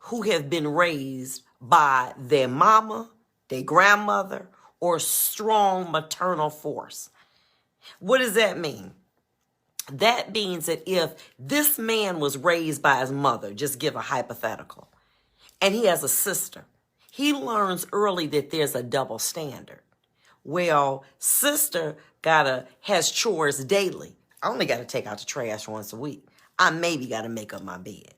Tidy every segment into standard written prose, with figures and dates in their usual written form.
who have been raised by their mama, their grandmother, or strong maternal force. What does that mean? That means that if this man was raised by his mother, just give a hypothetical, and he has a sister, he learns early that there's a double standard. Well, sister has chores daily. I only got to take out the trash once a week. I maybe got to make up my bed.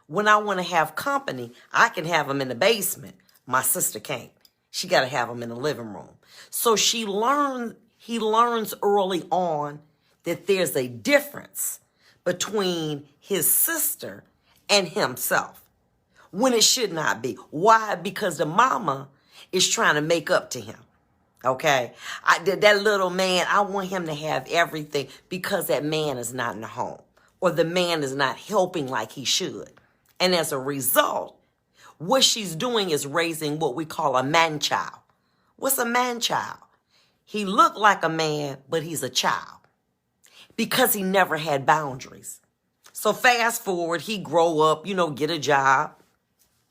When I want to have company, I can have them in the basement. My sister can't. She got to have them in the living room. So he learns early on that there's a difference between his sister and himself when it should not be. Why? Because the mama is trying to make up to him. Okay? That little man, I want him to have everything because that man is not in the home or the man is not helping like he should. And as a result, what she's doing is raising what we call a man child. What's a man child? He looked like a man, but he's a child because he never had boundaries. So fast forward, he grow up, get a job,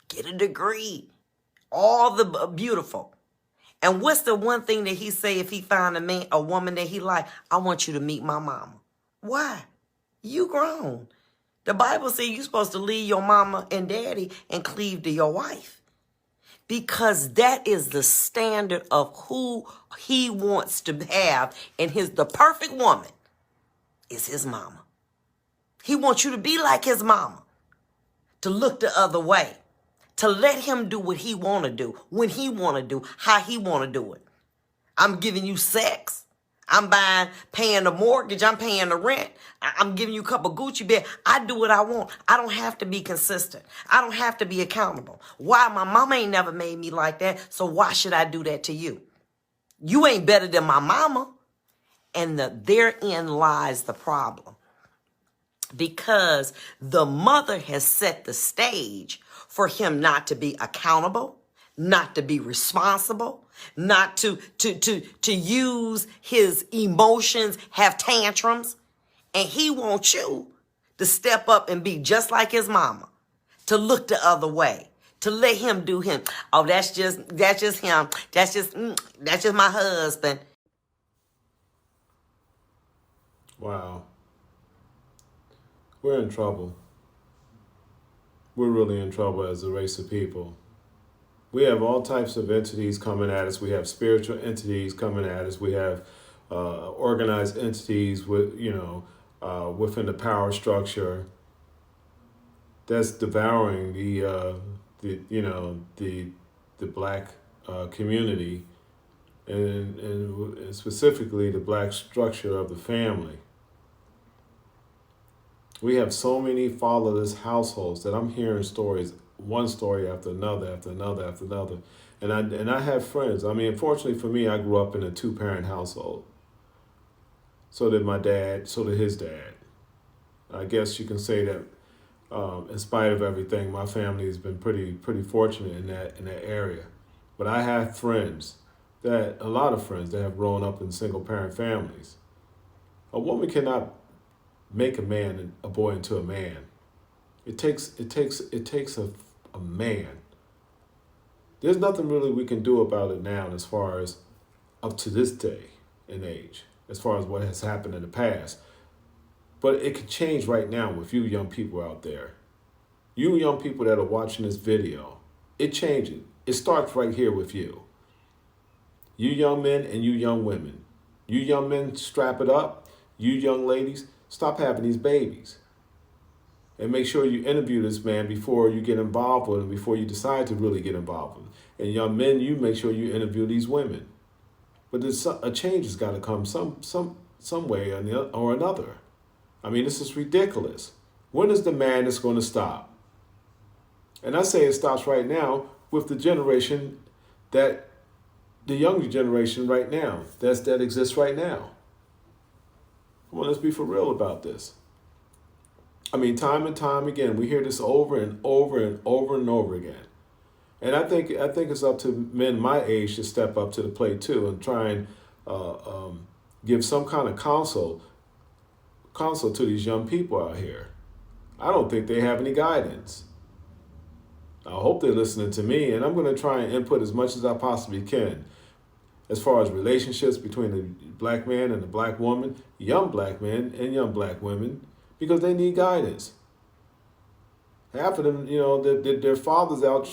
get a degree, all the beautiful. And what's the one thing that he say if he find a woman that he like? I want you to meet my mama. Why? You grown. The Bible says you're supposed to leave your mama and daddy and cleave to your wife. Because that is the standard of who he wants to have. And the perfect woman is his mama. He wants you to be like his mama. To look the other way. To let him do what he want to do, when he want to do, how he want to do it. I'm giving you sex. I'm paying the mortgage. I'm paying the rent. I'm giving you a couple Gucci bags. I do what I want. I don't have to be consistent. I don't have to be accountable. Why? My mama ain't never made me like that, so why should I do that to you? You ain't better than my mama. And therein lies the problem. Because the mother has set the stage for him not to be accountable, not to be responsible, not to use his emotions, have tantrums. And he wants you to step up and be just like his mama, to look the other way, to let him do him. Oh, that's just him. That's just my husband. Wow. We're in trouble. We're really in trouble as a race of people. We have all types of entities coming at us. We have spiritual entities coming at us. We have organized entities within the power structure that's devouring the black community and specifically the black structure of the family. We have so many fatherless households that I'm hearing stories, one story after another, after another, after another. And I have friends. I mean, unfortunately for me, I grew up in a 2-parent household. So did my dad, so did his dad. I guess you can say that in spite of everything, my family has been pretty fortunate in that area. But I have a lot of friends that have grown up in single-parent families. A woman cannot make a boy into a man. It takes a man. There's nothing really we can do about it now as far as up to this day and age, as far as what has happened in the past. But it can change right now with you young people out there. You young people that are watching this video, it changes. It starts right here with you. You young men and you young women. You young men, strap it up. You young ladies, stop having these babies. And make sure you interview this man before you get involved with him, before you decide to really get involved with him. And young men, you make sure you interview these women. But a change has got to come some way or another. I mean, this is ridiculous. When is the madness going to stop? And I say it stops right now with the generation the younger generation right now, that exists right now. Come on, let's be for real about this. I mean, time and time again, we hear this over and over and over and over again. And I think it's up to men my age to step up to the plate too and try and give some kind of counsel to these young people out here. I don't think they have any guidance. I hope they're listening to me, and I'm going to try and input as much as I possibly can as far as relationships between the black man and the black woman, young black men and young black women, because they need guidance. Half of them, their father's out,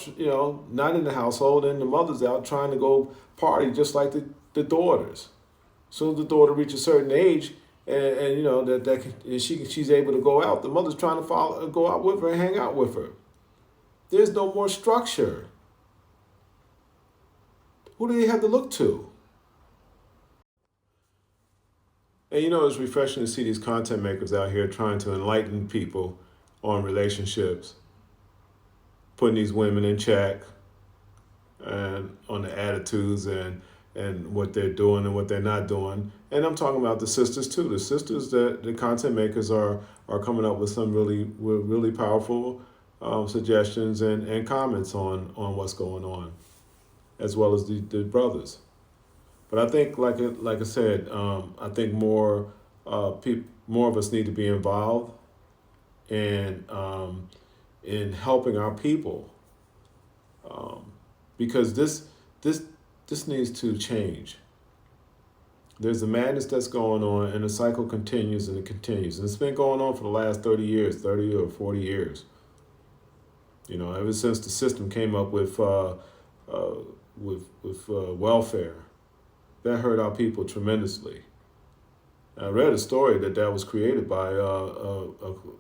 not in the household, and the mother's out trying to go party just like the daughters. So the daughter reaches a certain age, and she's able to go out. The mother's trying to go out with her and hang out with her. There's no more structure. Who do they have to look to? And it's refreshing to see these content makers out here trying to enlighten people on relationships, putting these women in check, and on the attitudes and what they're doing and what they're not doing. And I'm talking about the sisters too. The sisters, that the content makers are coming up with some really powerful suggestions and comments on what's going on, as well as the brothers. But I think, like I said, I think more of us need to be involved in helping our people, because this needs to change. There's a madness that's going on, and the cycle continues and it continues, and it's been going on for the last 30 years, 30 or 40 years. Ever since the system came up with welfare, that hurt our people tremendously. I read a story that was created by a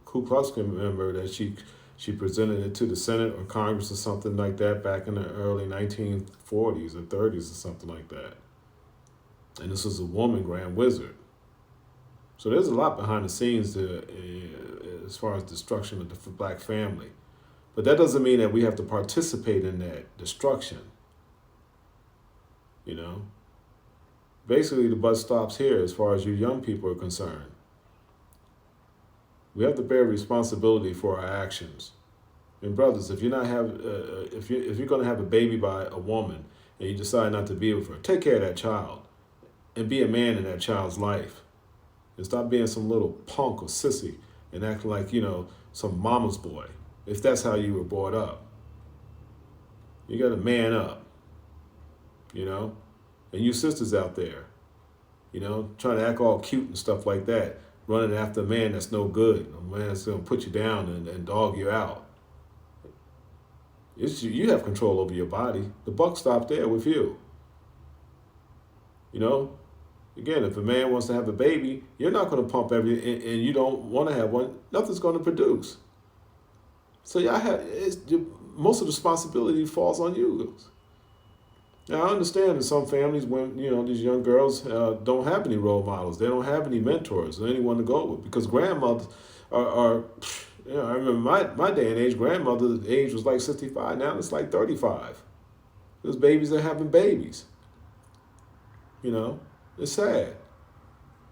Ku Klux Klan member, that she presented it to the Senate or Congress or something like that back in the early 1940s or 30s or something like that. And this was a woman Grand Wizard. So there's a lot behind the scenes as far as destruction of the black family. But that doesn't mean that we have to participate in that destruction. Basically, the buck stops here as far as you young people are concerned. We have to bear responsibility for our actions. And brothers, if you're going to have a baby by a woman and you decide not to be with her, take care of that child and be a man in that child's life. And stop being some little punk or sissy and acting like, some mama's boy, if that's how you were brought up. You got to man up, And you sisters out there, trying to act all cute and stuff like that, running after a man that's no good, a man that's going to put you down and dog you out. You have control over your body. The buck stops there with you. Again, if a man wants to have a baby, you're not going to pump and you don't want to have one, nothing's going to produce. So most of the responsibility falls on you. Now, I understand in some families when, these young girls don't have any role models. They don't have any mentors or anyone to go with, because grandmothers are I remember my day and age, grandmother's age was like 65. Now it's like 35. Those babies are having babies. It's sad.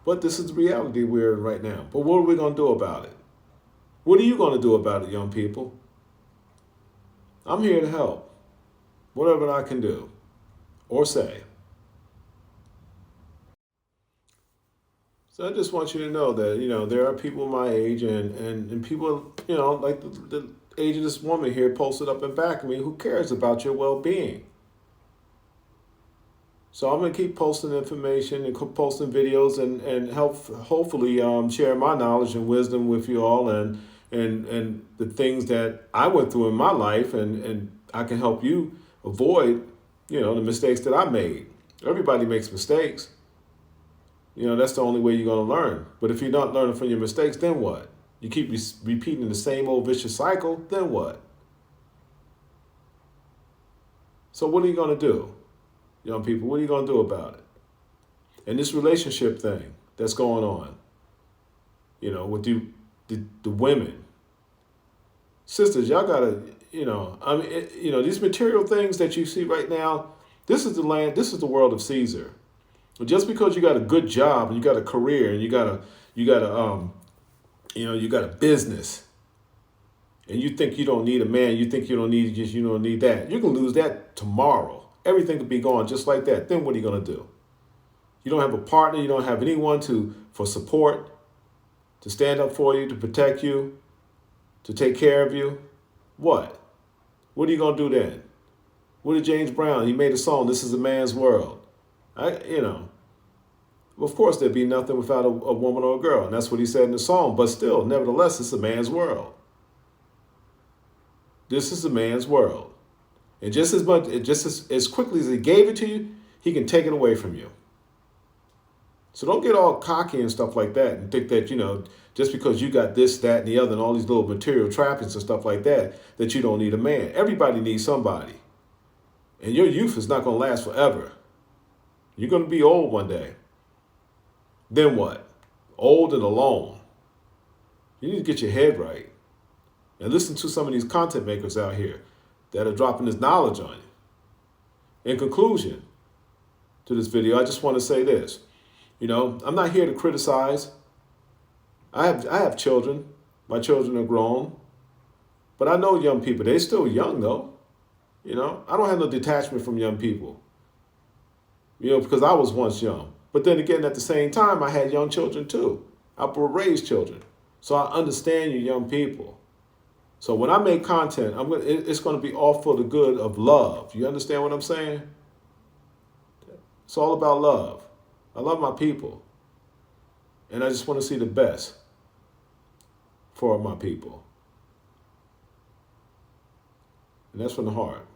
But this is the reality we're in right now. But what are we going to do about it? What are you going to do about it, young people? I'm here to help. Whatever I can do. Or say. So I just want you to know that, there are people my age and people, like the age of this woman here posted up in back of me, who cares about your well-being. So I'm going to keep posting information and posting videos and hopefully share my knowledge and wisdom with you all and the things that I went through in my life, and I can help you avoid the mistakes that I made. Everybody makes mistakes. That's the only way you're going to learn. But if you're not learning from your mistakes, then what? You keep repeating the same old vicious cycle, then what? So what are you going to do, young people? What are you going to do about it? And this relationship thing that's going on, with the women. Sisters, y'all got to, these material things that you see right now, this is the world of Caesar. Just because you got a good job and you got a career and you got a business, and you think you don't need a man, you think you don't need that, you can lose that tomorrow. Everything could be gone just like that. Then what are you going to do? You don't have a partner, you don't have anyone for support, to stand up for you, to protect you, to take care of you. What? What are you going to do then? What did James Brown? He made a song, This Is a Man's World. Of course, there'd be nothing without a woman or a girl. And that's what he said in the song. But still, nevertheless, it's a man's world. This is a man's world. And just as quickly as he gave it to you, he can take it away from you. So don't get all cocky and stuff like that and think that, just because you got this, that, and the other, and all these little material trappings and stuff like that, that you don't need a man. Everybody needs somebody. And your youth is not going to last forever. You're going to be old one day. Then what? Old and alone. You need to get your head right. And listen to some of these content makers out here that are dropping this knowledge on you. In conclusion to this video, I just want to say this. I'm not here to criticize. I have children. My children are grown. But I know young people. They're still young, though. I don't have no detachment from young people. Because I was once young. But then again, at the same time, I had young children, too. I raised children. So I understand you young people. So when I make content, it's going to be all for the good of love. You understand what I'm saying? It's all about love. I love my people. And I just want to see the best for my people. And that's from the heart.